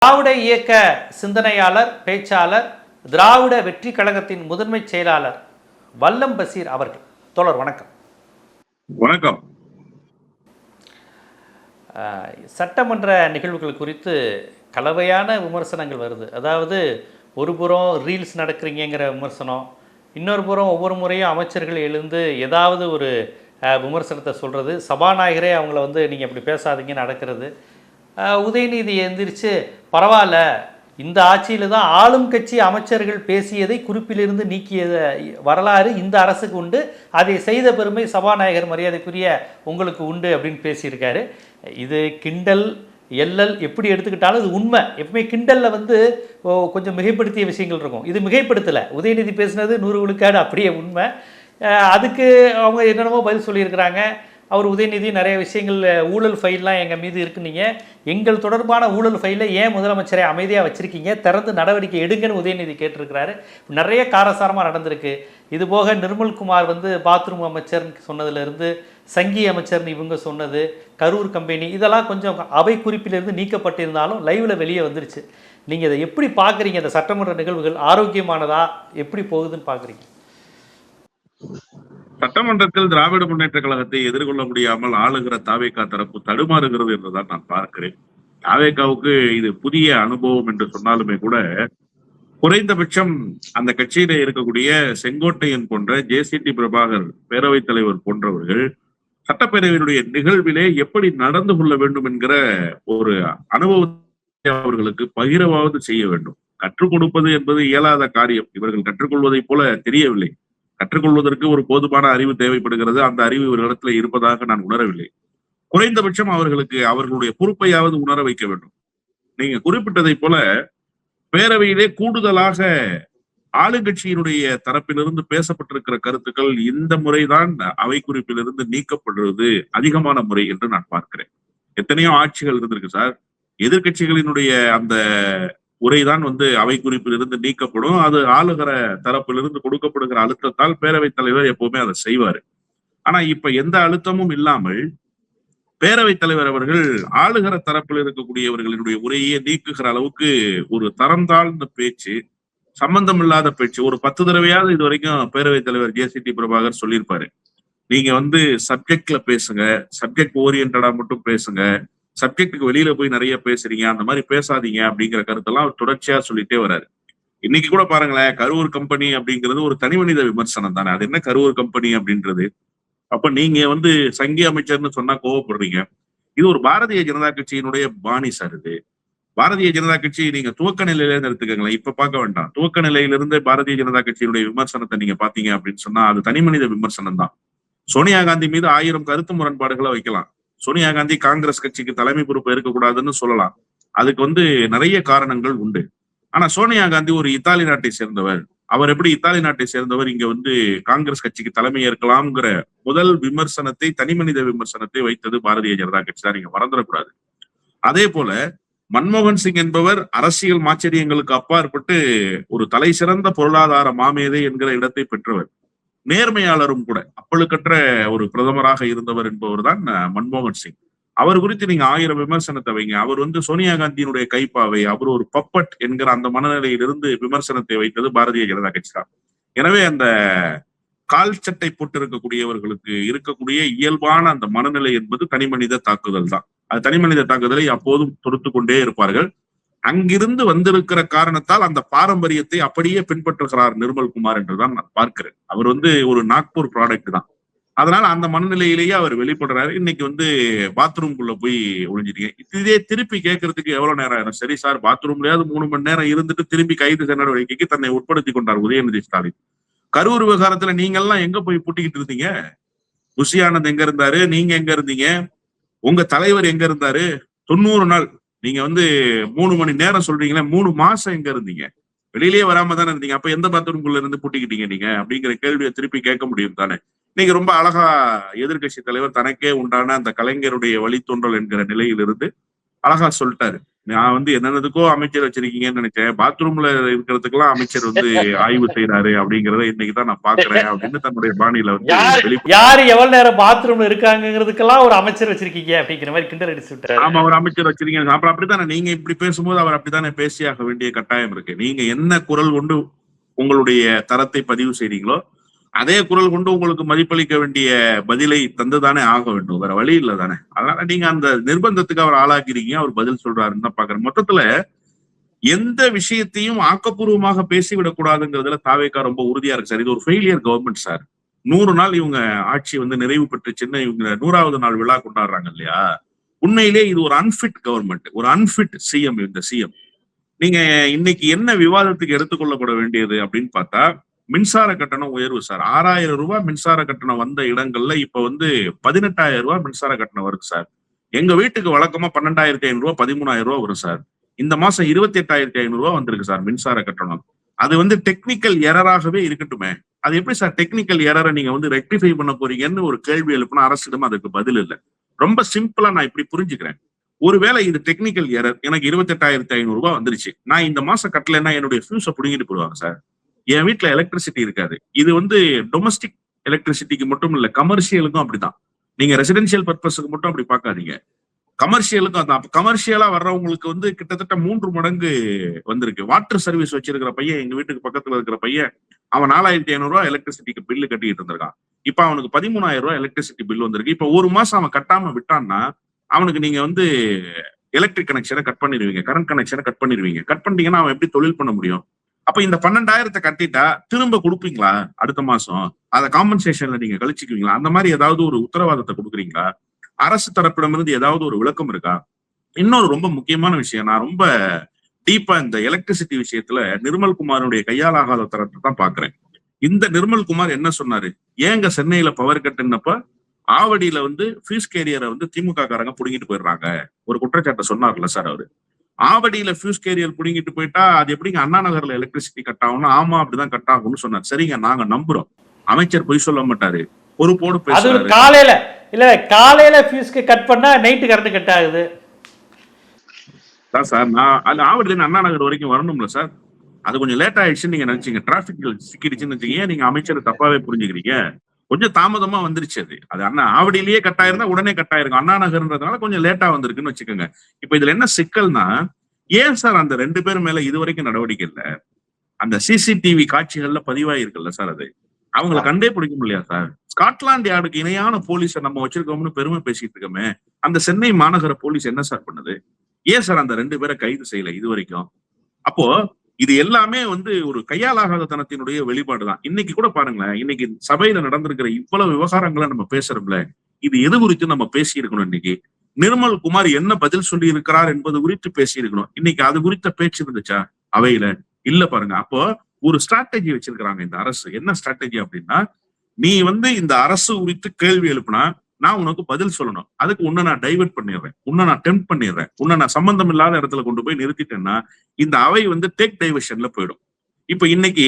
திராவிட இயக்க சிந்தனையாளர், பேச்சாளர், திராவிட வெற்றி கழகத்தின் முதன்மை செயலாளர் வல்லம் பசீர் அவர்கள். தோழர் வணக்கம். வணக்கம். சட்டமன்ற நிகழ்வுகள் குறித்து கலவையான விமர்சனங்கள் வருது. அதாவது ஒரு புறம் ரீல்ஸ் நடக்கிறீங்கிற விமர்சனம், இன்னொரு புறம் ஒவ்வொரு முறையும் அமைச்சர்கள் எழுந்து ஏதாவது ஒரு விமர்சனத்தை சொல்கிறது, சபாநாயகரே அவங்கள நீங்கள் இப்படி பேசாதீங்க நடக்கிறது. உதயநிதி எந்திரிச்சு பரவாயில்ல, இந்த ஆட்சியில் தான் ஆளும் கட்சி அமைச்சர்கள் பேசியதை குறிப்பிலிருந்து நீக்கிய வரலாறு இந்த அரசுக்கு உண்டு, அதை செய்த பெருமை சபாநாயகர் மரியாதைக்குரிய உங்களுக்கு உண்டு அப்படின்னு பேசியிருக்காரு. இது கிண்டல் எல்லல் எப்படி எடுத்துக்கிட்டாலும் இது உண்மை. எப்பவுமே கிண்டலில் கொஞ்சம் மிகைப்படுத்திய விஷயங்கள் இருக்கும். இது மிகைப்படுத்தலை. உதயநிதி பேசினது 100 விழுக்காடு அப்படியே உண்மை. அதுக்கு அவங்க என்னென்னமோ பதில் சொல்லியிருக்கிறாங்க. அவர் உதயநிதி நிறைய விஷயங்கள் ஊழல் ஃபைல்லாம் எங்கள் மீது இருக்குன்னீங்க, எங்கள் தொடர்பான ஊழல் ஃபைலை ஏன் முதலமைச்சரை அமைதியாக வச்சுருக்கீங்க, திறந்து நடவடிக்கை எடுங்கன்னு உதயநிதி கேட்டிருக்கிறாரு. நிறைய காரசாரமாக நடந்திருக்கு. இதுபோக நிர்மல்குமார் பாத்ரூம் அமைச்சர்னு சொன்னதுலேருந்து சங்கி அமைச்சர்னு இவங்க சொன்னது, கரூர் கம்பெனி, இதெல்லாம் கொஞ்சம் அவை குறிப்பிலிருந்து நீக்கப்பட்டிருந்தாலும் லைவில் வெளியே வந்துருச்சு. நீங்கள் இதை எப்படி பார்க்குறீங்க? இந்த சட்டமன்ற நிகழ்வுகள் ஆரோக்கியமானதா, எப்படி போகுதுன்னு பார்க்குறீங்க? சட்டமன்றத்தில் திராவிட முன்னேற்ற கழகத்தை எதிர்கொள்ள முடியாமல் ஆளுகிற தாவேகா தரப்பு தடுமாறுகிறது என்றுதான் நான் பார்க்கிறேன். தாவேகாவுக்கு இது புதிய அனுபவம் என்று சொன்னாலுமே கூட, குறைந்தபட்சம் அந்த கட்சியில இருக்கக்கூடிய செங்கோட்டையன் போன்ற ஜேசிடி பிரபாகர் பேரவைத் தலைவர் போன்றவர்கள் சட்டப்பேரவையினுடைய நிகழ்விலே எப்படி நடந்து கொள்ள வேண்டும் என்கிற ஒரு அனுபவத்தை அவர்களுக்கு பகிரவாவது செய்ய வேண்டும். கற்றுக் கொடுப்பது என்பது இயலாத காரியம். இவர்கள் கற்றுக்கொள்வதை போல தெரியவில்லை. கற்றுக்கொள்வதற்கு ஒரு போதுமான அறிவு தேவைப்படுகிறது. அந்த அறிவு இவர்களிடத்துல இருப்பதாக நான் உணரவில்லை. குறைந்தபட்சம் அவர்களுக்கு அவர்களுடைய பொறுப்பையாவது உணர வைக்க வேண்டும். நீங்க குறிப்பிட்டதை போல பேரவையிலே கூடுதலாக ஆளுங்கட்சியினுடைய தரப்பிலிருந்து பேசப்பட்டிருக்கிற கருத்துக்கள் இந்த முறைதான் அவை குறிப்பிலிருந்து நீக்கப்படுவது அதிகமான முறை என்று நான் பார்க்கிறேன். எத்தனையோ ஆட்சிகள் இருந்திருக்கு சார். எதிர்கட்சிகளினுடைய அந்த உரைதான் அவை குறிப்பிலிருந்து நீக்கப்படும். அது ஆளுகிற தரப்பிலிருந்து கொடுக்கப்படுகிற அழுத்தத்தால் பேரவைத் தலைவர் எப்பவுமே அதை செய்வாரு. ஆனா இப்ப எந்த அழுத்தமும் இல்லாமல் பேரவைத் தலைவர் அவர்கள் ஆளுகிற தரப்பில் இருக்கக்கூடியவர்களுடைய உரையை நீக்குகிற அளவுக்கு ஒரு தரம் தாழ்ந்த பேச்சு, சம்பந்தம் இல்லாத பேச்சு ஒரு 10 தடவையாவது இது வரைக்கும் பேரவைத் தலைவர் ஜேசிடி பிரபாகர் சொல்லியிருப்பாரு. நீங்க சப்ஜெக்ட்ல பேசுங்க, சப்ஜெக்ட் ஓரியன்டா மட்டும் பேசுங்க, சப்ஜெக்டுக்கு வெளியில போய் நிறைய பேசுறீங்க, அந்த மாதிரி பேசாதீங்க அப்படிங்கிற கருத்தெல்லாம் அவர் தொடர்ச்சியா சொல்லிட்டே வர்றாரு. இன்னைக்கு கூட பாருங்களேன், கரூர் கம்பெனி அப்படிங்கிறது ஒரு தனி மனித விமர்சனம் தானே. அது என்ன கரூர் கம்பெனி அப்படின்றது? அப்ப நீங்க சங்கி அமைச்சர்னு சொன்னா கோவப்படுறீங்க. இது ஒரு பாரதிய ஜனதா கட்சியினுடைய பாணி சார். இது பாரதிய ஜனதா கட்சி நீங்க துவக்க நிலையில இருந்து எடுத்துக்கங்களேன், இப்ப பார்க்க வேண்டாம். துவக்க நிலையிலிருந்து பாரதிய ஜனதா கட்சியினுடைய விமர்சனத்தை நீங்க பாத்தீங்க அப்படின்னு சொன்னா அது தனி மனித விமர்சனம் தான். சோனியா காந்தி மீது 1000 கருத்து முரண்பாடுகளை வைக்கலாம். சோனியா காந்தி காங்கிரஸ் கட்சிக்கு தலைமை பொறுப்பு இருக்கக்கூடாதுன்னு சொல்லலாம். அதுக்கு நிறைய காரணங்கள் உண்டு. ஆனா சோனியா காந்தி ஒரு இத்தாலி நாட்டை சேர்ந்தவர். அவர் எப்படி இத்தாலி நாட்டை சேர்ந்தவர் இங்க காங்கிரஸ் கட்சிக்கு தலைமை ஏற்கலாம்ங்கிற முதல் விமர்சனத்தை, தனி மனித விமர்சனத்தை வைத்தது பாரதிய ஜனதா கட்சி தான். நீங்க மறந்துடக்கூடாது. அதே போல மன்மோகன் சிங் என்பவர் அரசியல் மாச்சரியங்களுக்கு அப்பாற்பட்டு ஒரு தலை சிறந்த பொருளாதார மாமேதை என்கிற இடத்தை பெற்றவர், நேர்மையாளரும் கூட, அப்பழுக்கற்ற ஒரு பிரதமராக இருந்தவர் என்பவர் தான் மன்மோகன் சிங். அவர் குறித்து நீங்க 1000 விமர்சனத்தை வைங்க. அவர் சோனியா காந்தியினுடைய கைப்பாவை, அவர் ஒரு பப்பட் என்கிற அந்த மனநிலையிலிருந்து விமர்சனத்தை வைத்தது பாரதிய ஜனதா கட்சி தான். எனவே அந்த கால் சட்டை போட்டு இருக்கக்கூடியவர்களுக்கு இருக்கக்கூடிய இயல்பான அந்த மனநிலை என்பது தனி மனித தாக்குதல் தான். அது தனி மனித தாக்குதலை அப்போதும் தொடுத்து கொண்டே இருப்பார்கள். அங்கிருந்து வந்திருக்கிற காரணத்தால் அந்த பாரம்பரியத்தை அப்படியே பின்பற்றுகிறார் நிர்மல்குமார் என்றுதான் நான் பார்க்கிறேன். அவர் ஒரு நாக்பூர் ப்ராடக்ட் தான். அதனால அந்த மனநிலையிலேயே அவர் வெளிப்படுறாரு. இன்னைக்கு பாத்ரூம்குள்ள போய் ஒழிஞ்சிட்டீங்க. இதே திருப்பி கேட்கறதுக்கு எவ்வளவு நேரம் ஆயிரும்? சரி சார், பாத்ரூம்லயாவது 3 மணி நேரம் இருந்துட்டு திரும்பி கைது நடவடிக்கைக்கு தன்னை உட்படுத்தி கொண்டார் உதயநிதி ஸ்டாலின். கரூர் விவகாரத்துல நீங்க எல்லாம் எங்க போய் புட்டிக்கிட்டு இருந்தீங்க? புஷி ஆனந்த் எங்க இருந்தாரு? நீங்க எங்க இருந்தீங்க? உங்க தலைவர் எங்க இருந்தாரு? 90 நாள் நீங்க 3 மணி நேரம் சொல்றீங்களே, 3 மாசம் எங்க இருந்தீங்க? வெளியிலேயே வராம தானே இருந்தீங்க. அப்ப எந்த பாத்ரூம்குள்ள இருந்து பூட்டிக்கிட்டீங்க நீங்க அப்படிங்கிற கேள்வியை திருப்பி கேட்க முடியும் தானே. நீங்க ரொம்ப அழகா எதிர்கட்சி தலைவர் தனக்கே உண்டான அந்த கலைஞருடைய வழித்தோன்றல் என்கிற நிலையிலிருந்து அழகா சொல்லிட்டாரு. நான் வந்து என்னென்னதுக்கோ அமைச்சர் வச்சிருக்கீங்கன்னு நினைச்சேன், பாத்ரூம்ல இருக்கிறதுக்கெல்லாம் அமைச்சர் வந்து ஆய்வு செய்யறாரு அப்படிங்கறத இன்னைக்குதான் நான் பாக்குறேன் அப்படின்னு தன்னுடைய பாணியில வந்து யாரு எவ்வளவு நேரம் பாத்ரூம்ல இருக்காங்கிறதுக்கெல்லாம் ஒரு அமைச்சர் வச்சிருக்கீங்க அப்படிங்கிற மாதிரி கிண்டல் அடிச்சு விட்டாரு. ஆமா, ஒரு அமைச்சர் வச்சிருக்கீங்க. அப்புறம் அப்படித்தானே நீங்க இப்படி பேசும்போது அவர் அப்படித்தானே பேசியாக வேண்டிய கட்டாயம் இருக்கு. நீங்க என்ன குரல் கொண்டு உங்களுடைய தரத்தை பதிவு செய்றீங்களோ அதே குரல் கொண்டு உங்களுக்கு மதிப்பளிக்க வேண்டிய பதிலை தந்துதானே ஆக வேண்டும், வேற வழி இல்லை தானே. அதனால நீங்க அந்த நிர்பந்தத்துக்கு அவர் ஆளாக்கிறீங்க, அவர் பதில் சொல்றாருன்னு தான் பாக்குறேன். மொத்தத்துல எந்த விஷயத்தையும் ஆக்கப்பூர்வமாக பேசிவிடக் கூடாதுங்கிறதுல தாவேக்கா ரொம்ப உறுதியா இருக்கு சார். இது ஒரு ஃபெயிலியர் கவர்மெண்ட் சார். 100 நாள் இவங்க ஆட்சி வந்து நிறைவு பெற்றுச்சுன்னு இவங்க 100வது நாள் விழா கொண்டாடுறாங்க இல்லையா. உண்மையிலே இது ஒரு அன்ஃபிட் கவர்மெண்ட், ஒரு அன்ஃபிட் சிஎம். இந்த சிஎம் நீங்க இன்னைக்கு என்ன விவாதத்துக்கு எடுத்துக்கொள்ளப்பட வேண்டியது அப்படின்னு பார்த்தா, மின்சார கட்டணம் உயர்வு சார். 6000 ரூபாய் மின்சார கட்டணம் வந்த இடங்கள்ல இப்ப வந்து 18,000 ரூபாய் மின்சார கட்டணம் வருது சார். எங்க வீட்டுக்கு வழக்கமா 12,500 ரூபாய் 13,000 ரூபாய் வரும் சார். இந்த மாசம் 28,500 ரூபாய் வந்திருக்கு சார் மின்சார கட்டணம். அது வந்து டெக்னிக்கல் எரராகவே இருக்கட்டுமே. அது எப்படி சார் டெக்னிக்கல் எரரை நீங்க வந்து ரெக்டிஃபை பண்ண போறீங்கன்னு ஒரு கேள்வி எழுப்புனா அரசிடம் அதுக்கு பதில் இல்லை. ரொம்ப சிம்பிளா நான் இப்படி புரிஞ்சுக்கிறேன். ஒருவேளை இது டெக்னிக்கல் எரர், எனக்கு 28,500 ரூபாய் வந்துருச்சு, நான் இந்த மாசம் கட்டலைன்னா என்னுடைய ஃபியூஸை பிடிங்கிட்டு போடுவாங்க சார். என் வீட்டுல எலக்ட்ரிசிட்டி இருக்காது. இது வந்து டொமஸ்டிக் எலக்ட்ரிசிட்டிக்கு மட்டும் இல்ல, கமர்ஷியலுக்கும் அப்படிதான். நீங்க ரெசிடென்சியல் பர்பஸுக்கு மட்டும் அப்படி பார்க்காதீங்க, கமர்ஷியலுக்கும் அதான். கமர்ஷியலா வர்றவங்களுக்கு வந்து கிட்டத்தட்ட 3 மடங்கு வந்திருக்கு. வாட்டர் சர்வீஸ் வச்சிருக்கிற பையன், எங்க வீட்டுக்கு பக்கத்துல இருக்கிற பையன், அவன் 4,500 ரூபாய் எலக்ட்ரிசிட்டிக்கு பில்லு கட்டிட்டு இருந்திருக்கான். இப்ப அவனுக்கு 13,000 ரூபாய் எலக்ட்ரிசிட்டி பில் வந்திருக்கு. இப்ப ஒரு மாசம் அவன் கட்டாம விட்டான்னா அவனுக்கு நீங்க வந்து எலக்ட்ரிக் கனெக்ஷனை கட் பண்ணிடுவீங்க, கரண்ட் கனெக்ஷனை கட் பண்ணிடுவீங்க. கட் பண்ணிட்டீங்கன்னா அவன் எப்படி தொழில் பண்ண முடியும்? அப்ப இந்த 12,000 கட்டிட்டா திரும்ப கொடுப்பீங்களா அடுத்த மாசம்? அதை காம்பன்சேஷன்ல நீங்க கழிச்சுக்குவீங்களா? அந்த மாதிரி ஏதாவது ஒரு உத்தரவாதத்தை கொடுக்குறீங்களா? அரசு தரப்பிடமிருந்து ஏதாவது ஒரு விளக்கம் இருக்கா? இன்னொரு ரொம்ப முக்கியமான விஷயம், நான் ரொம்ப டீப்பா இந்த எலக்ட்ரிசிட்டி விஷயத்துல நிர்மல்குமாருடைய கையாலாகாத தரத்தை தான் பாக்குறேன். இந்த நிர்மல்குமார் என்ன சொன்னாரு? ஏங்க சென்னையில பவர் கட்டுனப்ப ஆவடியில வந்து ஃபியூஸ் கேரியரை வந்து திமுக காரங்க புடுங்கிட்டு போயிடுறாங்க ஒரு குற்றச்சாட்டை சொன்னார்ல சார் அவரு. ஆவடியில ஃபியூஸ் கேரியர் புடுங்கிட்டு போயிட்டா அது எப்படிங்க அண்ணா நகர்ல எலக்ட்ரிசிட்டி கட் ஆகும்னா? ஆமா, அப்படிதான் கட் ஆகும்னு சொன்னார். சரிங்க, நாங்க நம்புறோம். அமைச்சர் பொய் சொல்ல மாட்டாரு, பொறுப்போடு பேசுறாரு. காலையில ஃபியூஸ்க்கு கட் பண்ணா நைட்டு கரண்ட் கட் ஆகுது சார். நான் அது ஆவடியில அண்ணா நகர் வரைக்கும் வரணும்ல சார். அது கொஞ்சம் லேட் ஆயிடுச்சுன்னு நீங்க நினைச்சீங்க, டிராபிக் சிக்கிடுச்சுன்னு வச்சுக்கீங்க. நீங்க அமைச்சரை தப்பாவே புரிஞ்சுக்கிறீங்க. கொஞ்சம் தாமதமா வந்துருச்சு. அது அண்ணா ஆவடியிலேயே கட் ஆயிருந்தா உடனே கட் ஆயிருக்கும். அண்ணா நகர்ன்றதுனால கொஞ்சம் லேட்டா வந்திருக்குன்னு வச்சுக்கோங்க. இப்ப இதுல என்ன சிக்கல்னா, ஏன் சார் அந்த 2 பேர் மேல இது வரைக்கும் நடவடிக்கை இல்லை? அந்த சிசிடிவி காட்சிகள்ல பதிவாயிருக்குல்ல சார், அது அவங்களை கண்டே பிடிக்க முடியலையா சார்? ஸ்காட்லாந்து யார்டுக்கு இணையான போலீஸை நம்ம வச்சிருக்கோம்னு பெருமை பேசிட்டு இருக்கோமே, அந்த சென்னை மாநகர போலீஸ் என்ன சார் பண்ணுது? ஏன் சார் அந்த 2 பேரை கைது செய்யல இது வரைக்கும்? அப்போ இது எல்லாமே வந்து ஒரு கையாலாகாத தனத்தினுடைய வெளிப்பாடுதான். இன்னைக்கு கூட பாருங்களேன், இன்னைக்கு சபையில நடந்திருக்கிற இவ்வளவு விவகாரங்களை நம்ம பேசுறோம்ல, இது எது குறித்து நம்ம பேசி இருக்கணும்? இன்னைக்கு நிர்மல்குமார் என்ன பதில் சொல்லி இருக்கிறார் என்பது குறித்து பேசி இருக்கணும். இன்னைக்கு அது குறித்த பேச்சு இருந்துச்சா அவையில? இல்ல பாருங்க. அப்போ ஒரு ஸ்ட்ராட்டஜி வச்சிருக்கிறாங்க இந்த அரசு. என்ன ஸ்ட்ராட்டஜி அப்படின்னா, நீ வந்து இந்த அரசு குறித்து கேள்வி எழுப்புனா நான் உனக்கு பதில் சொல்லணும். அதுக்கு உன்னை நான் டைவர்ட் பண்ணிடுறேன், உன்னை நான் டெம்ப் பண்ணிடுறேன், உன்னை நான் சம்பந்தம் இல்லாத இடத்துல கொண்டு போய் நிறுத்திட்டேன்னா இந்த அவை வந்து டேக் டைவர்ஷன்ல போயிடும். இப்ப இன்னைக்கு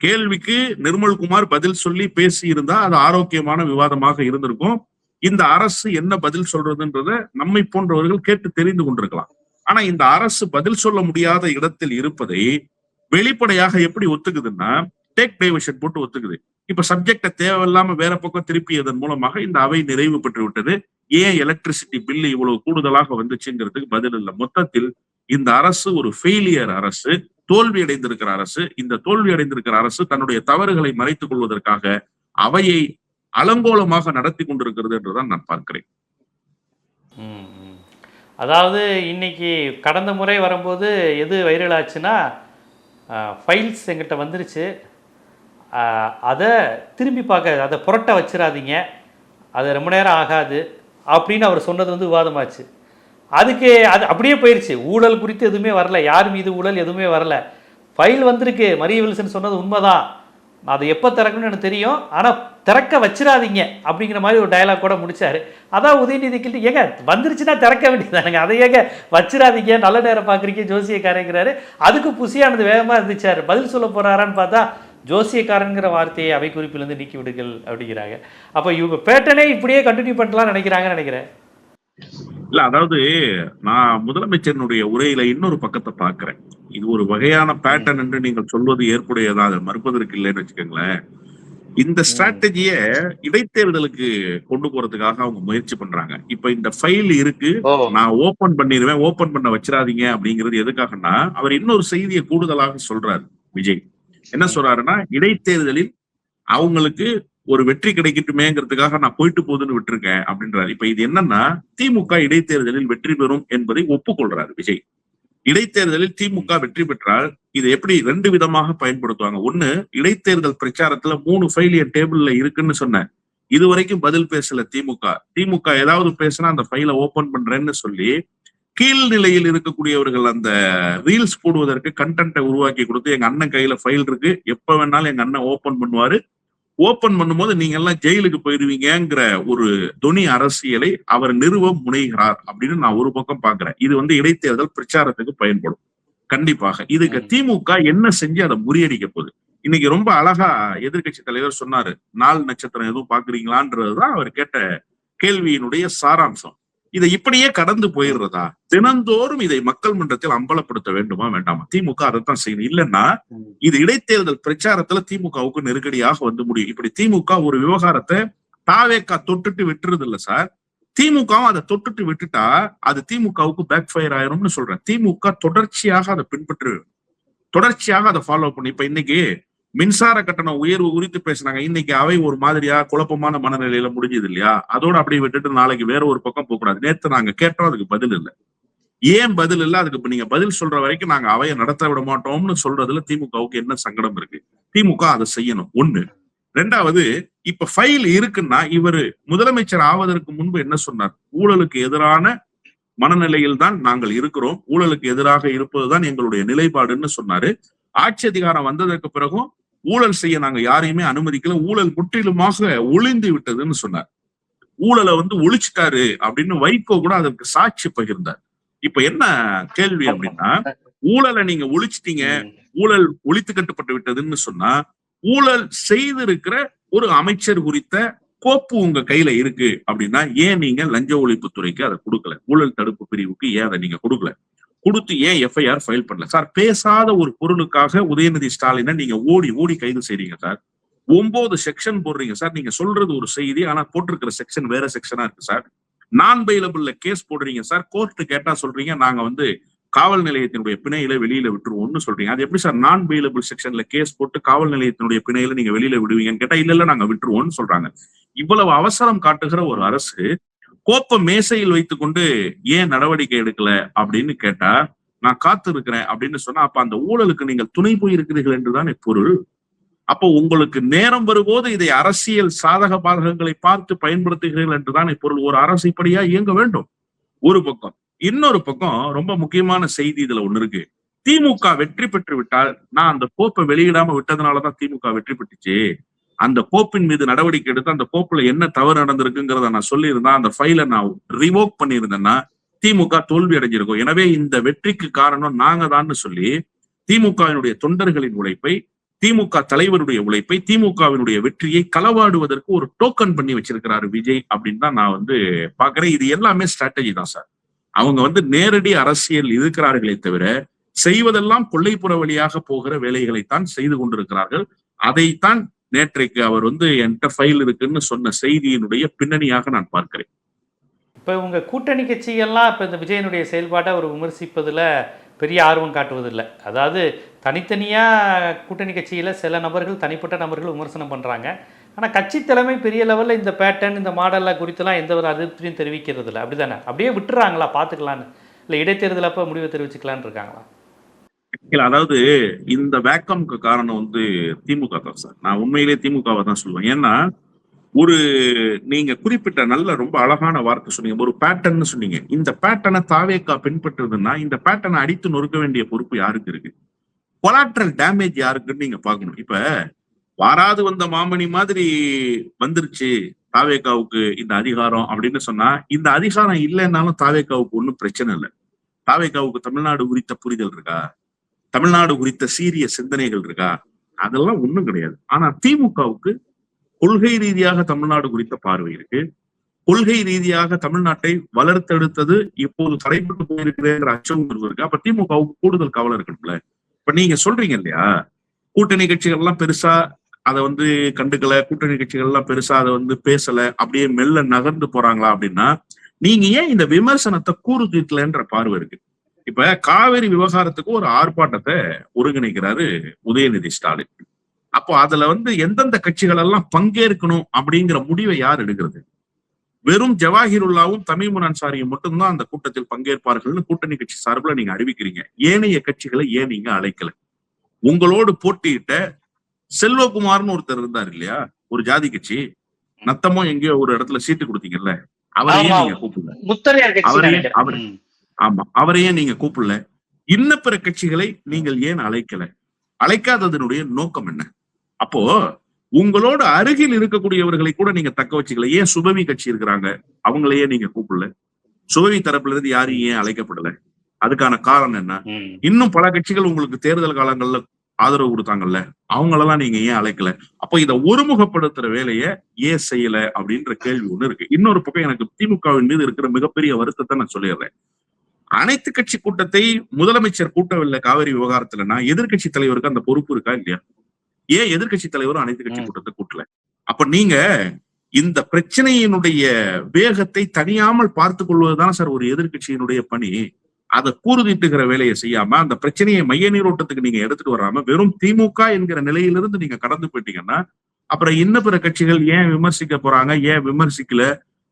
கேள்விக்கு நிர்மல்குமார் பதில் சொல்லி பேசி இருந்தா அது ஆரோக்கியமான விவாதமாக இருந்திருக்கும். இந்த அரசு என்ன பதில் சொல்றதுன்றத நம்மை போன்றவர்கள் கேட்டு தெரிந்து கொண்டிருக்கலாம். ஆனா இந்த அரசு பதில் சொல்ல முடியாத இடத்தில் இருப்பதை வெளிப்படையாக எப்படி ஒத்துக்குதுன்னா, டேக் டைவர்ஷன் போட்டு ஒத்துக்குது. இப்ப சப்ஜெக்ட தேவையில்லாம வேற பக்கம் திருப்பியதன் மூலமாக இந்த அவை நிறைவு பெற்று விட்டது. ஏன் எலக்ட்ரிசிட்டி பில் இவ்வளவு கூடுதலாக வந்துச்சுங்கிறதுக்கு பதில் இல்லை. மொத்தத்தில் இந்த அரசு ஒரு ஃபெயிலியர் அரசு, தோல்வி அடைந்திருக்கிற அரசு. இந்த தோல்வி அடைந்திருக்கிற அரசு தன்னுடைய தவறுகளை மறைத்துக் கொள்வதற்காக அவையை அலங்கோலமாக நடத்தி கொண்டிருக்கிறது என்றுதான் நான் பார்க்கிறேன். அதாவது இன்னைக்கு கடந்த முறை வரும்போது எது வைரல் ஆச்சுன்னா, ஃபைல்ஸ் எங்கிட்ட வந்துருச்சு, அதை திரும்பி பார்க்க, அதை புரட்ட வச்சிடாதீங்க, அது ரொம்ப நேரம் ஆகாது அப்படின்னு அவர் சொன்னது வந்து விவாதமாச்சு. அதுக்கு அது அப்படியே போயிடுச்சு. ஊழல் குறித்து எதுவுமே வரல, யார் மீது ஊழல் எதுவுமே வரல. ஃபைல் வந்திருக்கு, மரிய வில்சன் சொன்னது உண்மைதான், அதை எப்போ திறக்கணும்னு எனக்கு தெரியும், ஆனால் திறக்க வச்சிடாதீங்க அப்படிங்கிற மாதிரி ஒரு டயலாக் கூட முடிச்சாரு. அதான் உதயநிதி கிட்ட, ஏங்க வந்துருச்சுன்னா திறக்க வேண்டியதானுங்க, அதை ஏங்க வச்சிடாதீங்க, நல்ல நேரம் பார்க்குறீங்க ஜோசியக்காரங்கிறாரு. அதுக்கு புசியானது வேகமாக இருந்துச்சார். பதில் சொல்ல போறாரான்னு பார்த்தா ஜோசியக்காரங்கிற வார்த்தையை அவை குறிப்பிலிருந்து நீக்கி விடுங்கள் அப்படிங்கிறாங்க. அப்போ இவங்க பேட்டனே இப்படியே கண்டினியூ பண்ணலாம்னு நினைக்கிறாங்கன்னு நினைக்கிறேன். இல்ல அதாவது நான் முதலமைச்சரினுடைய உரையில இன்னொரு பக்கத்தை பார்க்கிறேன். இது ஒரு வகையான ம், பேட்டர்ன் என்று நீங்கள் சொல்வது ஏற்புடையதா, அதை மறுப்பதற்கு இல்லைன்னு வச்சுக்கோங்களேன். இந்த ம், ஸ்ட்ராட்டஜிய இடைத்தேர்தலுக்கு கொண்டு போறதுக்காக அவங்க முயற்சி பண்றாங்க. இப்ப இந்த ஃபைல் இருக்கு, ஓ, நான் ஓபன் பண்ணிடுவேன், ஓபன் பண்ண வச்சிடாதீங்க அப்படிங்கிறது எதுக்காகன்னா, அவர் இன்னொரு செய்தியை கூடுதலாக சொல்றாரு விஜய். என்ன ம், சொல்றாருன்னா, இடைத்தேர்தலில் அவங்களுக்கு ஒரு வெற்றி கிடைக்கட்டுமேங்கிறதுக்காக நான் போயிட்டு போகுதுன்னு விட்டுருக்கேன் அப்படின்றாரு. இப்ப இது என்னன்னா, திமுக இடைத்தேர்தலில் வெற்றி பெறும் என்பதை ஒப்புக்கொள்றாரு விஜய். இடைத்தேர்தலில் திமுக வெற்றி பெற்றால் இது எப்படி 2 விதமாக பயன்படுத்துவாங்க. ஒண்ணு, இடைத்தேர்தல் பிரச்சாரத்துல 3 ஃபைல் என் டேபிள்ல இருக்குன்னு சொன்னேன். இதுவரைக்கும் பதில் பேசல திமுக. திமுக ஏதாவது பேசினா அந்த ஃபைலை ஓபன் பண்றேன்னு சொல்லி கீழ் நிலையில் இருக்கக்கூடியவர்கள் அந்த ரீல்ஸ் போடுவதற்கு கண்டென்ட்டை உருவாக்கி கொடுத்து, எங்க அண்ணன் கையில ஃபைல் இருக்கு, எப்ப வேணாலும் எங்க அண்ணன் ஓபன் பண்ணுவாரு, ஓபன் பண்ணும்போது நீங்க எல்லாம் ஜெயிலுக்கு போயிருவீங்கிற ஒரு தொனி அரசியலை அவர் நிறுவ முனைகிறார் அப்படின்னு நான் ஒரு பக்கம் பாக்குறேன். இது இடைத்தேர்தல் பிரச்சாரத்துக்கு பயன்படும் கண்டிப்பாக. இதுக்கு ம், திமுக என்ன செஞ்சு அதை முறியடிக்க போகுது? இன்னைக்கு ரொம்ப அழகா எதிர்க்கட்சி தலைவர் சொன்னாரு, நாள் நட்சத்திரம் எதுவும் பாக்குறீங்களான்றதுதான் அவர் கேட்ட கேள்வியினுடைய சாராம்சம். இதை இப்படியே கடந்து ம், போயிடுறதா? தினந்தோறும் இதை மக்கள் மன்றத்தில் அம்பலப்படுத்த வேண்டுமா வேண்டாமா? திமுக அதைத்தான் செய்யணும். இல்லைன்னா ம், இது இடைத்தேர்தல் பிரச்சாரத்துல திமுகவுக்கு நெருக்கடியாக வந்து முடியும். இப்படி திமுக ஒரு விவகாரத்தை தாவேக்கா தொட்டுட்டு விட்டுறது இல்ல சார். திமுகவும் அதை தொட்டுட்டு விட்டுட்டா அது திமுகவுக்கு பேக் ஃபயர் ஆயிரும்னு சொல்றேன். திமுக தொடர்ச்சியாக அதை பின்பற்று, தொடர்ச்சியாக அதை ஃபாலோ பண்ணி, இப்ப இன்னைக்கு மின்சார கட்டண உயர்வு குறித்து பேசினாங்க. இன்னைக்கு அவை ஒரு மாதிரியா குழப்பமான மனநிலையில முடிஞ்சது இல்லையா? அதோட அப்படியே விட்டுட்டு நாளைக்கு வேற ஒரு பக்கம் போக கூடாது. நேத்து நாங்க கேட்டோம், அதுக்கு பதில் இல்லை. ஏன் பதில் இல்ல? அதுக்கு இப்ப நீங்க பதில் சொல்ற வரைக்கும் நாங்க அவையை நடத்த விட மாட்டோம்னு சொல்றதுல திமுகவுக்கு என்ன சங்கடம் இருக்கு? திமுக அதை செய்யணும் ஒண்ணு. ரெண்டாவது, இப்ப ஃபைல் இருக்குன்னா இவரு முதலமைச்சர் ஆவதற்கு முன்பு என்ன சொன்னார்? ஊழலுக்கு எதிரான மனநிலையில் தான் நாங்கள் இருக்கிறோம், ஊழலுக்கு எதிராக இருப்பதுதான் எங்களுடைய நிலைப்பாடுன்னு சொன்னாரு. ஆட்சி அதிகாரம் வந்ததற்கு பிறகும் ஊழல் செய்ய நாங்க யாரையுமே அனுமதிக்கல, ஊழல் முற்றிலுமாக ஒளிந்து விட்டதுன்னு சொன்னார். ஊழலை ஒழிச்சிட்டாரு அப்படின்னு வைகோ கூட அதற்கு சாட்சி பகிர்ந்தார். இப்ப என்ன கேள்வி ஆமா, அப்படின்னா, ஊழலை நீங்க ஒழிச்சிட்டீங்க, ம், ஊழல் ஒழித்து கட்டப்பட்டு விட்டதுன்னு சொன்னா, ஊழல் செய்திருக்கிற ஒரு அமைச்சர் குறித்த கோப்பு உங்க கையில இருக்கு அப்படின்னா, ஏன் நீங்க லஞ்ச ஒழிப்புத்துறைக்கு அதை கொடுக்கல? ஊழல் தடுப்பு பிரிவுக்கு ஏன் அதை நீங்க கொடுக்கல? கொடுத்து ஏன் எஃப்ஐஆர் ஃபைல் பண்ணல? சார், பேசாத ஒரு பொருளுக்காக உதயநிதி ஸ்டாலினை நீங்க ஓடி ஓடி கைது செய்றீங்க சார். 9 செக்ஷன் போடுறீங்க சார். நீங்க சொல்றது ஒரு செய்தி, ஆனா போட்டிருக்கிற செக்ஷன் வேற செக்ஷனா இருக்கு சார். நான் பெயிலபிள்ல கேஸ் போடுறீங்க சார். கோர்ட் கேட்டா சொல்றீங்க நாங்க காவல் நிலையத்தினுடைய பிணையில வெளியில விட்டுருவோம்னு சொல்றீங்க. அது எப்படி சார் நான் பெயிலபிள் செக்ஷன்ல கேஸ் போட்டு காவல் நிலையத்தினுடைய பிணையில நீங்க வெளியில விடுவீங்கன்னு கேட்டா, இல்ல இல்ல நாங்க விட்டுருவோம்னு சொல்றாங்க. இவ்வளவு அவசரம் காட்டுகிற ஒரு அரசு கோப்ப மேசையில் வைத்துக் கொண்டு ஏன் நடவடிக்கை எடுக்கல அப்படின்னு கேட்டா, நான் காத்து இருக்கிறேன் அப்படின்னு சொன்னா, அப்ப அந்த ஊழலுக்கு நீங்கள் துணை போயிருக்கிறீர்கள் என்றுதான் பொருள். அப்போ உங்களுக்கு நேரம் வரும்போது இதை அரசியல் சாதக பாதகங்களை பார்த்து பயன்படுத்துகிறீர்கள் என்றுதான் பொருள். ஒரு அரசு இப்படியா இயங்க வேண்டும் ஒரு பக்கம். இன்னொரு பக்கம் ரொம்ப முக்கியமான செய்தி இதுல ஒண்ணு இருக்கு. திமுக வெற்றி பெற்று விட்டால், நான் அந்த கோப்பை வெளியிடாம விட்டதுனாலதான் திமுக வெற்றி பெற்றுச்சு, அந்த கோப்பின் மீது நடவடிக்கை எடுத்து அந்த கோப்புல என்ன தவறு நடந்திருக்குங்கிறத நான் சொல்லியிருந்தா, அந்த ஃபைலை நான் ரிவோக் பண்ணியிருந்தேன்னா திமுக தோல்வி அடைஞ்சிருக்கும். எனவே இந்த வெற்றிக்கு காரணம் நாங்க தான் சொல்லி திமுகவினுடைய தொண்டர்களின் உழைப்பை, திமுக தலைவருடைய உழைப்பை, திமுகவினுடைய வெற்றியை களவாடுவதற்கு ஒரு டோக்கன் பண்ணி வச்சிருக்கிறாரு விஜய் அப்படின்னு தான் நான் பாக்குறேன். இது எல்லாமே ஸ்ட்ராட்டஜி தான் சார். அவங்க நேரடி அரசியல் இருக்கிறார்களே தவிர, செய்வதெல்லாம் கொள்ளைப்புற வழியாக போகிற வேலைகளைத்தான் செய்து கொண்டிருக்கிறார்கள். அதைத்தான் நேற்றைக்கு அவர் என்கிட்ட ஃபைல் இருக்குன்னு சொன்ன செய்தியினுடைய பின்னணியாக நான் பார்க்கிறேன். இப்போ உங்க கூட்டணி கட்சிகள்லாம் இப்போ இந்த விஜயனுடைய செயல்பாட்டை அவர் விமர்சிப்பதில் பெரிய ஆர்வம் காட்டுவதில்லை. அதாவது தனித்தனியாக கூட்டணி கட்சியில் சில நபர்கள், தனிப்பட்ட நபர்கள் விமர்சனம் பண்ணுறாங்க. ஆனால் கட்சி தலைமை பெரிய லெவலில் இந்த பேட்டர்ன், இந்த மாடலில் குறித்துலாம் எந்த ஒரு அதிருப்தியும் தெரிவிக்கிறது இல்லை. அப்படி தானே? அப்படியே விட்டுறாங்களா பார்த்துக்கலான்னு? இல்லை இடைத்தேர்தல் அப்போ முடிவை தெரிவிச்சுக்கலான்னு இருக்காங்களா? இல்ல, அதாவது இந்த வேக்கம்க்கு காரணம் திமுக தான் சார். நான் உண்மையிலே திமுகவை தான் சொல்லுவேன். ஏன்னா ஒரு நீங்க குறிப்பிட்ட நல்ல ரொம்ப அழகான வார்த்தை சொன்னீங்க, ஒரு பேட்டர்ன் சொன்னீங்க. இந்த பேட்டர்னை தாவேக்கா பின்பற்றுதுன்னா இந்த பேட்டர்னை அடித்து நொறுக்க வேண்டிய பொறுப்பு யாருக்கு இருக்கு? கொலாட்ரல் டேமேஜ் யாருக்குன்னு நீங்க பாக்கணும். இப்ப வாராது வந்த மாமணி மாதிரி வந்துருச்சு தாவேக்காவுக்கு இந்த அதிகாரம் அப்படின்னு சொன்னா, இந்த அதிகாரம் இல்லைன்னாலும் தாவேக்காவுக்கு ஒன்றும் பிரச்சனை இல்லை. தாவேக்காவுக்கு தமிழ்நாடு குறித்த புரிதல் இருக்கா? தமிழ்நாடு குறித்த சீரிய சிந்தனைகள் இருக்கா? அதெல்லாம் ஒண்ணும் கிடையாது. ஆனா திமுகவுக்கு கொள்கை ரீதியாக தமிழ்நாடு குறித்த பார்வை இருக்கு. கொள்கை ரீதியாக தமிழ்நாட்டை வளர்த்தெடுத்தது இப்போது தடைப்பட்டு போயிருக்கிறேங்கிற அச்சம் இருக்கு. அப்ப திமுகவுக்கு கூடுதல் கவலை இருக்கணும்ல. இப்ப நீங்க சொல்றீங்க இல்லையா, கூட்டணி கட்சிகள் எல்லாம் பெருசா அதை கண்டுக்கல, கூட்டணி கட்சிகள் எல்லாம் பெருசா அதை பேசல, அப்படியே மெல்ல நகர்ந்து போறாங்களா அப்படின்னா, நீங்க ஏன் இந்த விமர்சனத்தை கூறுதீட்டலன்ற பார்வை இருக்கு. இப்ப காவிரி விவகாரத்துக்கு ஒரு ஆர்ப்பாட்டத்தை ஒருங்கிணைக்கிறாரு உதயநிதி ஸ்டாலின். அப்போ அதுல எந்தெந்த கட்சிகள் எல்லாம் பங்கேற்கணும் அப்படிங்கிற முடிவை யார் எடுக்கிறது? வெறும் ஜவாஹிருல்லாவும் தமீமுன் அன்சாரியும் மட்டும்தான் அந்த கூட்டத்தில் பங்கேற்பார்கள்னு கூட்டணி கட்சி சார்பில் நீங்க அறிவிக்கிறீங்க. ஏனைய கட்சிகளை ஏன் நீங்க அழைக்கல? உங்களோடு போட்டியிட்ட செல்வகுமார்னு ஒருத்தர் இருந்தார் இல்லையா, ஒரு ஜாதி கட்சி, நத்தமோ எங்கேயோ ஒரு இடத்துல சீட்டு கொடுத்தீங்கல்ல, அவரையே நீங்க கூப்பிடல. ஆமா, அவரையே நீங்க கூப்பிடல. இன்ன பிற கட்சிகளை நீங்கள் ஏன் அழைக்கல? அழைக்காததனுடைய நோக்கம் என்ன? அப்போ உங்களோட அருகில் இருக்கக்கூடியவர்களை கூட நீங்க தக்க வச்சுக்கல. ஏன் சுபவி கட்சி இருக்கிறாங்க, அவங்களையே நீங்க கூப்பிடல? சுபவி தரப்புல இருந்து யாரும் ஏன் அழைக்கப்படல? அதுக்கான காரணம் என்ன? இன்னும் பல கட்சிகள் உங்களுக்கு தேர்தல் காலங்கள்ல ஆதரவு கொடுத்தாங்கல்ல, அவங்களெல்லாம் நீங்க ஏன் அழைக்கல? அப்போ இதை ஒருமுகப்படுத்துற வேலையை ஏன் செய்யல அப்படின்ற கேள்வி ஒண்ணு இருக்கு. இன்னொரு பக்கம் எனக்கு திமுகவின் மீது இருக்கிற மிகப்பெரிய வருத்தத்தை நான் சொல்லிடுறேன். அனைத்து கட்சி கூட்டத்தை முதலமைச்சர் கூட்டவில்லை காவிரி விவகாரத்துலன்னா எதிர்கட்சி தலைவருக்கு அந்த பொறுப்பு இருக்கா இல்லையா? ஏன் எதிர்கட்சி தலைவரும் அனைத்து கட்சி கூட்டத்தை கூட்டல? அப்ப நீங்க இந்த பிரச்சனையினுடைய வேகத்தை தனியாமல் பார்த்துக் கொள்வதுதான் சார் ஒரு எதிர்கட்சியினுடைய பணி. அதை கூறுதிட்டுகிற வேலையை செய்யாம அந்த பிரச்சனையை மைய நீரோட்டத்துக்கு நீங்க எடுத்துட்டு வராம வெறும் திமுக என்கிற நிலையிலிருந்து நீங்க கடந்து போயிட்டீங்கன்னா அப்புறம் இன்ன பிற கட்சிகள் ஏன் விமர்சிக்க போறாங்க, ஏன் விமர்சிக்கல?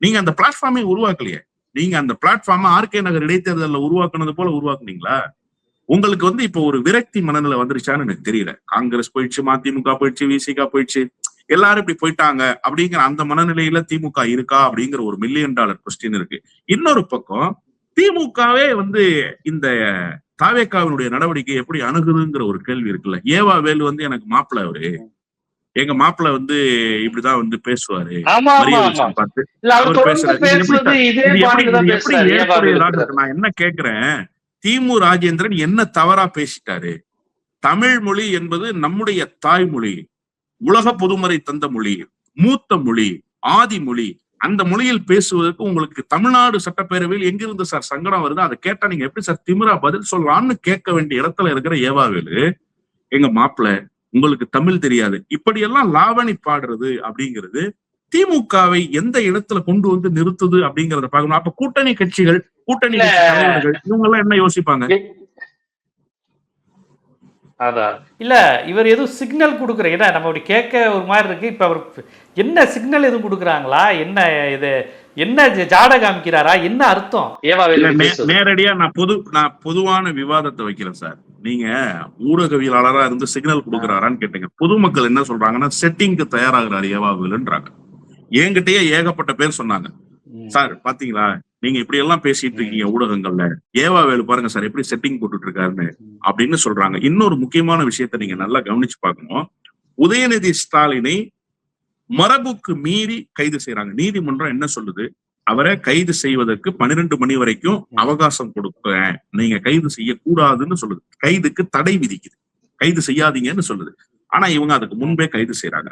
நீங்க அந்த பிளாட்ஃபார்மை உருவாக்கலையே. நீங்க அந்த பிளாட்ஃபார்ம் ஆர்கே நகர் இடைத்தேர்தலில் உருவாக்குனது போல உருவாக்குனீங்களா? உங்களுக்கு இப்ப ஒரு விரக்தி மனநிலை வந்துருச்சான்னு எனக்கு தெரியல. காங்கிரஸ் போயிடுச்சு, மதிமுக போயிடுச்சு, விசிக போயிடுச்சு, எல்லாரும் இப்படி போயிட்டாங்க அப்படிங்கிற அந்த மனநிலையில திமுக இருக்கா அப்படிங்கிற ஒரு $1 மில்லியன் கொஸ்டின் இருக்கு. இன்னொரு பக்கம் திமுகவே இந்த தாவேக்காவினுடைய நடவடிக்கை எப்படி அணுகுதுங்கிற ஒரு கேள்வி இருக்குல்ல. ஏவா வேலு எனக்கு மாப்பிள்ள, அவரு எங்க மாப்பிள்ள இப்படிதான் பேசுவாரு, பார்த்து அவர் பேசுறாரு. நான் என்ன கேக்குறேன், திமு ராஜேந்திரன் என்ன தவறா பேசிட்டாரு? தமிழ் மொழி என்பது நம்முடைய தாய்மொழி, உலக பொதுமறை தந்த மொழி, மூத்த மொழி, ஆதி மொழி. அந்த மொழியில் பேசுவதற்கு உங்களுக்கு தமிழ்நாடு சட்டப்பேரவையில் எங்கிருந்து சார் சங்கடம் வருது? அதை கேட்டா நீங்க எப்படி சார் திமிரா பதில் சொல்லலாம்னு கேட்க வேண்டிய இடத்துல இருக்கிற ஏவாவேலு, எங்க மாப்பிள்ள உங்களுக்கு தமிழ் தெரியாது, இப்படியெல்லாம் லாவணி பாடுறது அப்படிங்கிறது திமுகவை எந்த இடத்துல கொண்டு நிறுத்துது அப்படிங்கறத பாக்கணும். அப்ப கூட்டணி கட்சிகள், கூட்டணி தலைவர்கள் இவங்க எல்லாம் என்ன யோசிப்பாங்க? அதான் இல்ல, இவர் எதுவும் சிக்னல் கொடுக்குற, ஏன்னா நம்ம அப்படி கேட்க ஒரு மாதிரி இருக்கு. இப்ப அவர் என்ன சிக்னல் எதுவும் கொடுக்குறாங்களா, என்ன இது, என்ன ஜாட காமிக்கிறாரா, என்ன அர்த்தம்? நேரடியா நான் பொதுவான விவாதத்தை வைக்கிறேன் சார். நீங்க ஊடகவியலாளரா இருந்து சிக்னல் கொடுக்குறாரான்னு கேட்டீங்க. பொதுமக்கள் என்ன சொல்றாங்கன்னா செட்டிங்க்கு தயாராகிறாரு ஏவாவேலுன்றாங்க. என்கிட்டயே ஏகப்பட்ட பேர் சொன்னாங்க, சார் பாத்தீங்களா நீங்க இப்படி எல்லாம் பேசிட்டு இருக்கீங்க ஊடகங்கள்ல, ஏவாவேலு பாருங்க சார் எப்படி செட்டிங் போட்டுட்டு இருக்காருன்னு அப்படின்னு சொல்றாங்க. இன்னொரு முக்கியமான விஷயத்த நீங்க நல்லா கவனிச்சு பார்க்கணும். உதயநிதி ஸ்டாலினை மரபுக்கு மீறி கைது செய்யறாங்க. நீதிமன்றம் என்ன சொல்லுது? அவரை கைது செய்வதற்கு 12 மணி வரைக்கும் அவகாசம் கொடுக்கிறேன், நீங்க கைது செய்யக்கூடாதுன்னு சொல்லுது. கைதுக்கு தடை விதிக்குது, கைது செய்யாதீங்கன்னு சொல்லுது. ஆனா இவங்க அதுக்கு முன்பே கைது செய்யறாங்க.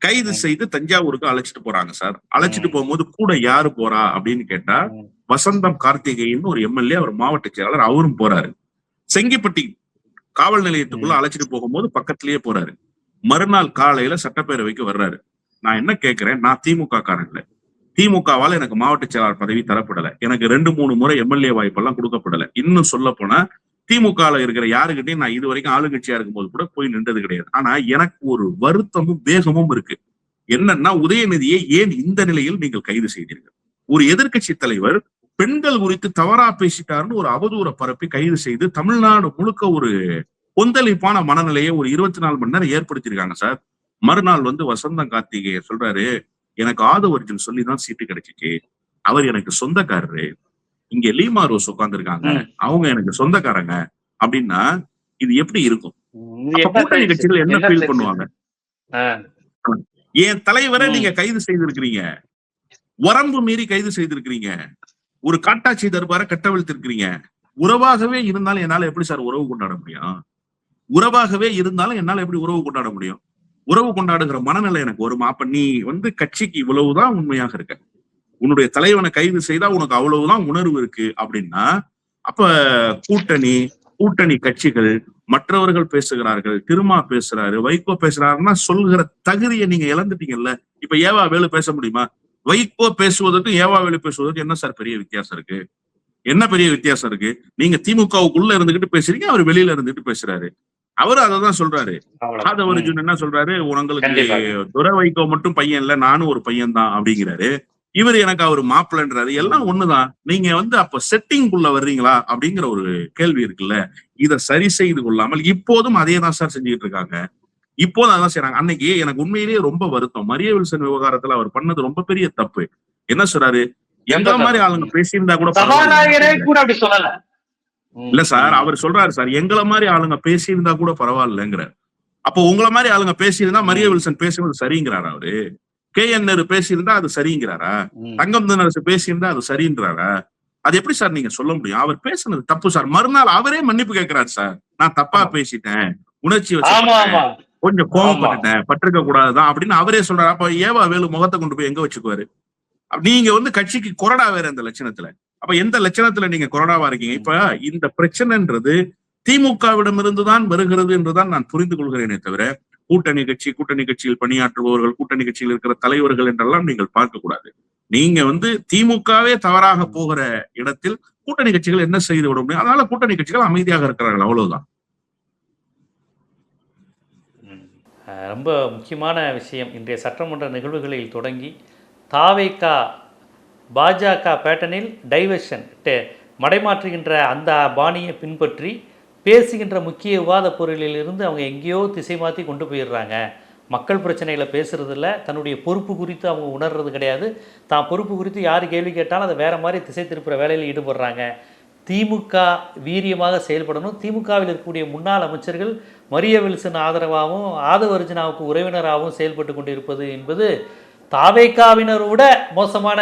கைது செய்து தஞ்சாவூருக்கு அழைச்சிட்டு போறாங்க சார். அழைச்சிட்டு போகும்போது கூட யாரு போறா அப்படின்னு கேட்டா வசந்தம் கார்த்திகேயன் ஒரு எம்எல்ஏ, அவர் மாவட்ட செயலாளர், அவரும் போறாரு. செங்கிப்பட்டி காவல் நிலையத்துக்குள்ள அழைச்சிட்டு போகும்போது பக்கத்திலேயே போறாரு. மறுநாள் காலையில சட்டப்பேரவைக்கு வர்றாரு. நான் என்ன கேட்கிறேன், நான் திமுக காரன் இல்ல, திமுகவால எனக்கு மாவட்ட செயலாளர் பதவி தரப்படல, எனக்கு 2-3 முறை எம்எல்ஏ வாய்ப்பெல்லாம் கொடுக்கப்படல. இன்னும் சொல்ல போனா திமுகல இருக்கிற யாருக்கிட்டையும் நான் இது வரைக்கும் ஆளுங்கட்சியா இருக்கும்போது கூட போய் நின்றது கிடையாது. ஆனா எனக்கு ஒரு வருத்தமும் வேகமும் இருக்கு. என்னன்னா, உதயநிதியை ஏன் இந்த நிலையில் நீங்கள் கைது செய்தீர்கள்? ஒரு எதிர்கட்சி தலைவர் பெண்கள் குறித்து தவறா பேசிட்டாருன்னு ஒரு அவதூற பரப்பி கைது செய்து தமிழ்நாடு முழுக்க ஒரு கொந்தளிப்பான மனநிலையை ஒரு 24 மணி நேரம் ஏற்படுத்திருக்காங்க சார். மறுநாள் வசந்தம் கார்த்திகேயன் சொல்றாரு, எனக்கு ஆதவர்ஜன் சொல்லிதான் சீட்டு கிடைச்சிச்சு, அவர் எனக்கு சொந்தக்காரரு, இங்க லீமா ரோஸ் உட்கார்ந்து இருக்காங்க, அவங்க எனக்கு சொந்தக்காரங்க அப்படின்னா இது எப்படி இருக்கும்? கூட்டணி கட்சிகள் என்ன ஃபீல் பண்ணுவாங்க? என் தலைவரை நீங்க கைது செய்திருக்கிறீங்க, வரம்பு மீறி கைது செய்திருக்கிறீங்க, ஒரு காட்டாட்சி தர்பார கட்டவிழ்த்திருக்கிறீங்க. உறவாகவே இருந்தாலும் என்னால எப்படி சார் உறவு கொண்டாட முடியும்? உறவாகவே இருந்தாலும் என்னால எப்படி உறவு கொண்டாட முடியும்? உறவு கொண்டாடுகிற மனநிலை எனக்கு வருமா? அப்ப நீ கட்சிக்கு இவ்வளவுதான் உண்மையாக இருக்க, உன்னுடைய தலைவனை கைது செய்தா உனக்கு அவ்வளவுதான் உணர்வு இருக்கு அப்படின்னா, அப்ப கூட்டணி கூட்டணி கட்சிகள் மற்றவர்கள் பேசுகிறார்கள், திருமா பேசுறாரு, வைகோ பேசுறாருன்னா சொல்லுகிற தகுதியை நீங்க இழந்துட்டீங்கல்ல. இப்ப ஏவா வேலு பேச முடியுமா? வைகோ பேசுவதற்கும் ஏவா வேலு பேசுவதற்கும் என்ன சார் பெரிய வித்தியாசம் இருக்கு? என்ன பெரிய வித்தியாசம் இருக்கு? நீங்க திமுகவுக்குள்ள இருந்துகிட்டு பேசுறீங்க, அவர் வெளியில இருந்துகிட்டு பேசுறாரு. அவரு அததான் சொல்றாரு. ஆதவ அர்ஜுன் என்ன சொல்றாரு, உங்களுக்கு துரை வைகோ மட்டும் பையன் இல்ல, நானும் ஒரு பையன் தான் அப்படிங்கிறாரு. இவர் எனக்கு அவர் மாப்பிள்ளன்றாரு. எல்லாம் ஒண்ணுதான். நீங்க அப்ப செட்டிங்குள்ள வர்றீங்களா அப்படிங்கிற ஒரு கேள்வி இருக்குல்ல. இத சரி செய்து கொள்ளாமல் இப்போதும் அதே தான் சார் செஞ்சுட்டு இருக்காங்க. இப்போதும் அதான் செய்யறாங்க. அன்னைக்கு எனக்கு உண்மையிலேயே ரொம்ப வருத்தம். மரிய வில்சன் விவகாரத்துல அவர் பண்ணது ரொம்ப பெரிய தப்பு. என்ன சொல்றாரு, எந்த மாதிரி ஆளுங்க பேசியிருந்தா கூட சபாநாயகரே கூட அப்படி சொல்லல. இல்ல சார், அவர் சொல்றாரு சார், எங்களை மாதிரி ஆளுங்க பேசியிருந்தா கூட பரவாயில்லங்கிற. அப்போ உங்களை மாதிரி ஆளுங்க பேசியிருந்தா மரிய வில்சன் பேசுறது சரிங்கிறாரா அவரு? KN நேரு பேசியிருந்தா அது சரிங்கிறாரா? தங்கம் தென்னரசு பேசியிருந்தா அது சரின்றாரா? அது எப்படி சார் நீங்க சொல்ல முடியும்? அவர் பேசுனது தப்பு சார். மறுநாள் அவரே மன்னிப்பு கேட்கிறாரு சார். நான் தப்பா பேசிட்டேன், உணர்ச்சி வச்சு கொஞ்சம் கோபப்பட்டுட்டேன், பட்டிருக்க கூடாதுதான் அப்படின்னு அவரே சொல்றாரு. அப்ப ஏவா வேலு முகத்தை கொண்டு போய் எங்க வச்சுக்குவாரு? நீங்க கட்சிக்கு கொறடா வேற இந்த லட்சணத்துல. அப்ப எந்த லட்சணத்துல நீங்க கொறடாவா இருக்கீங்க? இப்ப இந்த பிரச்சனைன்றது திமுகவிடம் இருந்துதான் வருகிறது என்றுதான் நான் புரிந்து கொள்கிறேனே தவிர, கூட்டணி கட்சியில் பணியாற்றுபவர்கள், கூட்டணி கட்சியில் இருக்கிற தலைவர்கள் என்றெல்லாம் நீங்கள் பார்க்க கூடாது. நீங்க திமுகவே தவறாக போகிற இடத்தில் கூட்டணி கட்சிகள் என்ன செய்து விட முடியும்? அதனால கூட்டணி கட்சிகள் அமைதியாக இருக்கிறார்கள், அவ்வளவுதான். ரொம்ப முக்கியமான விஷயம். இன்றைய சட்டமன்ற நிகழ்வுகளில் தொடங்கி தாவேகா பாஜக பேட்டர்னில் டைவர்ஷன் மடைமாற்றுகின்ற அந்த பாணியை பின்பற்றி பேசுகின்ற முக்கிய விவாத பொருளிலிருந்து அவங்க எங்கேயோ திசை மாற்றி கொண்டு போயிடுறாங்க. மக்கள் பிரச்சனைகளை பேசுறதில்ல, தன்னுடைய பொறுப்பு குறித்து அவங்க உணர்றது கிடையாது. தான் பொறுப்பு குறித்து யார் கேள்வி கேட்டாலும் அதை வேறு மாதிரி திசை திருப்புற வேலையில் ஈடுபடுறாங்க. திமுக வீரியமாக செயல்படணும். திமுகவில் இருக்கக்கூடிய முன்னாள் அமைச்சர்கள் மரிய வில்சன் ஆதரவாகவும் ஆதவ அர்ஜுனாவுக்கு உறவினராகவும் செயல்பட்டு கொண்டிருப்பது என்பது தாவேக்காவினரோட மோசமான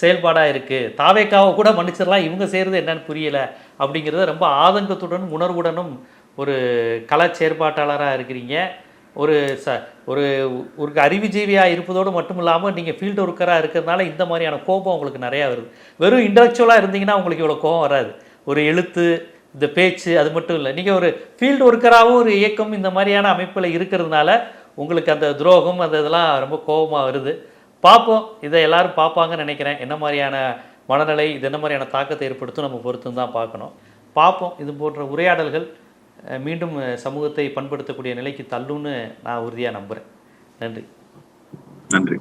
செயல்பாடாக இருக்குது. தாவேக்காவை கூட மன்னிச்சிடலாம், இவங்க செய்கிறது என்னன்னு புரியலை அப்படிங்கிறத ரொம்ப ஆதங்கத்துடனும் உணர்வுடனும் ஒரு கல செயற்பாட்டாளராக இருக்கிறீங்க. ஒரு ஒரு அறிவுஜீவியாக இருப்பதோடு மட்டும் இல்லாமல் நீங்கள் ஃபீல்டு ஒர்க்கராக இருக்கிறதுனால இந்த மாதிரியான கோபம் உங்களுக்கு நிறையா வருது. வெறும் இன்டலெக்சுவலாக இருந்தீங்கன்னா உங்களுக்கு இவ்வளோ கோபம் வராது. ஒரு எழுத்து, இந்த பேச்சு, அது மட்டும் இல்லை. நீங்கள் ஒரு ஃபீல்டு ஒர்க்கராகவும் ஒரு இயக்கம் இந்த மாதிரியான அமைப்பில் இருக்கிறதுனால உங்களுக்கு அந்த துரோகம் அந்த இதெல்லாம் ரொம்ப கோபமாக வருது. பார்ப்போம், இதை எல்லாரும் பார்ப்பாங்கன்னு நினைக்கிறேன். என்ன மாதிரியான மனநிலை, இது என்ன மாதிரியான தாக்கத்தை ஏற்படுத்தும் நம்ம பொறுத்து தான் பார்க்கணும். பார்ப்போம். இது போன்ற உரையாடல்கள் மீண்டும் சமூகத்தை பண்படுத்தக்கூடிய நிலைக்கு தள்ளுன்னு நான் உறுதியாக நம்புகிறேன். நன்றி.